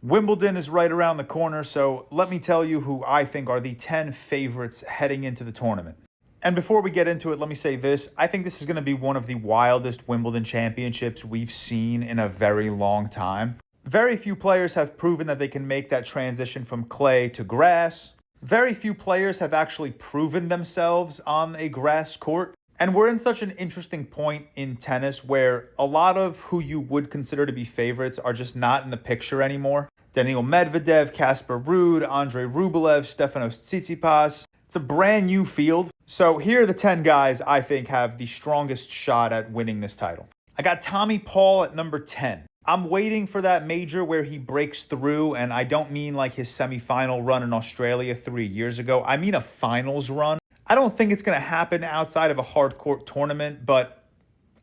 Wimbledon is right around the corner, so let me tell you who I think are the 10 favorites heading into the tournament. And before we get into it, let me say this. I think this is going to be one of the wildest Wimbledon championships we've seen in a very long time. Very few players have proven that they can make that transition from clay to grass. Very few players have actually proven themselves on a grass court. And we're in such an interesting point in tennis where a lot of who you would consider to be favorites are just not in the picture anymore. Daniil Medvedev, Casper Ruud, Andrei Rublev, Stefanos Tsitsipas. It's a brand new field. So here are the 10 guys I think have the strongest shot at winning this title. I got Tommy Paul at number 10. I'm waiting for that major where he breaks through, and I don't mean like his semifinal run in Australia 3 years ago. I mean a finals run. I don't think it's going to happen outside of a hard court tournament, but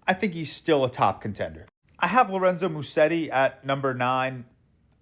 I think he's still a top contender. I have Lorenzo Musetti at number 9.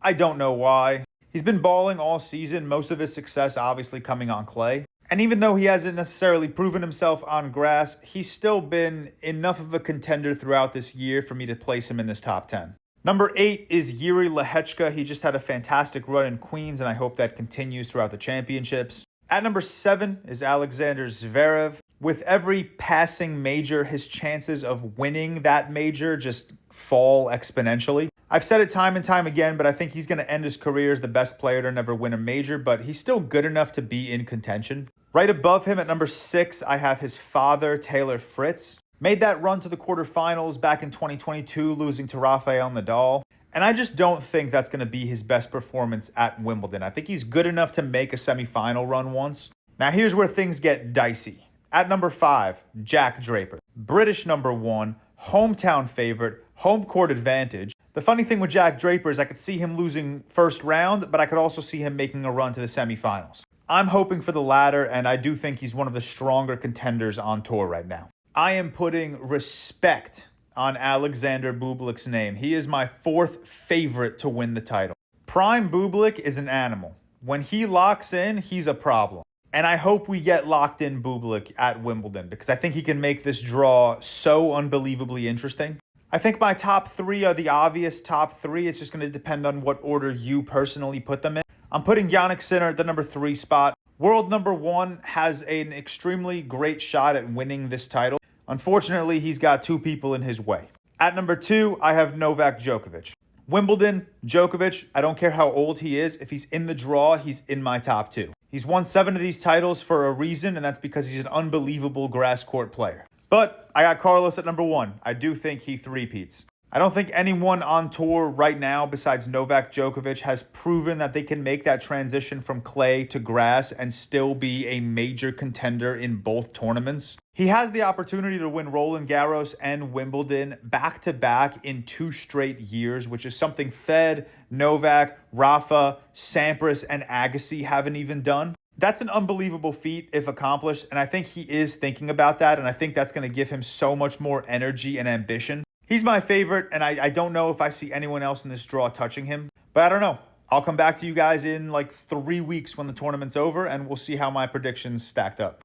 I don't know why. He's been balling all season, most of his success obviously coming on clay. And even though he hasn't necessarily proven himself on grass, he's still been enough of a contender throughout this year for me to place him in this top 10. Number 8 is Yuri Lehechka. He just had a fantastic run in Queens, and I hope that continues throughout the championships. At number 7 is Alexander Zverev. With every passing major, his chances of winning that major just fall exponentially. I've said it time and time again, but I think he's going to end his career as the best player to never win a major, but he's still good enough to be in contention. Right above him at number 6, I have his father, Taylor Fritz. Made that run to the quarterfinals back in 2022, losing to Rafael Nadal. And I just don't think that's going to be his best performance at Wimbledon. I think he's good enough to make a semifinal run once. Now here's where things get dicey. At number 5, Jack Draper. British number 1, hometown favorite, home court advantage. The funny thing with Jack Draper is I could see him losing first round, but I could also see him making a run to the semifinals. I'm hoping for the latter, and I do think he's one of the stronger contenders on tour right now. I am putting respect on Alexander Bublik's name. He is my 4th favorite to win the title. Prime Bublik is an animal. When he locks in, he's a problem. And I hope we get locked in Bublik at Wimbledon because I think he can make this draw so unbelievably interesting. I think my top 3 are the obvious top 3. It's just going to depend on what order you personally put them in. I'm putting Jannik Sinner at the number 3 spot. World number 1 has an extremely great shot at winning this title. Unfortunately, he's got 2 people in his way. At number 2, I have Novak Djokovic. Wimbledon, Djokovic, I don't care how old he is. If he's in the draw, he's in my top 2. He's won 7 of these titles for a reason, and that's because he's an unbelievable grass court player. But I got Carlos at number 1. I do think he three-peats. I don't think anyone on tour right now besides Novak Djokovic has proven that they can make that transition from clay to grass and still be a major contender in both tournaments. He has the opportunity to win Roland Garros and Wimbledon back-to-back in 2 straight years, which is something Fed, Novak, Rafa, Sampras, and Agassi haven't even done. That's an unbelievable feat if accomplished, and I think he is thinking about that, and I think that's going to give him so much more energy and ambition. He's my favorite, and I don't know if I see anyone else in this draw touching him, but I don't know. I'll come back to you guys in like 3 weeks when the tournament's over, and we'll see how my predictions stacked up.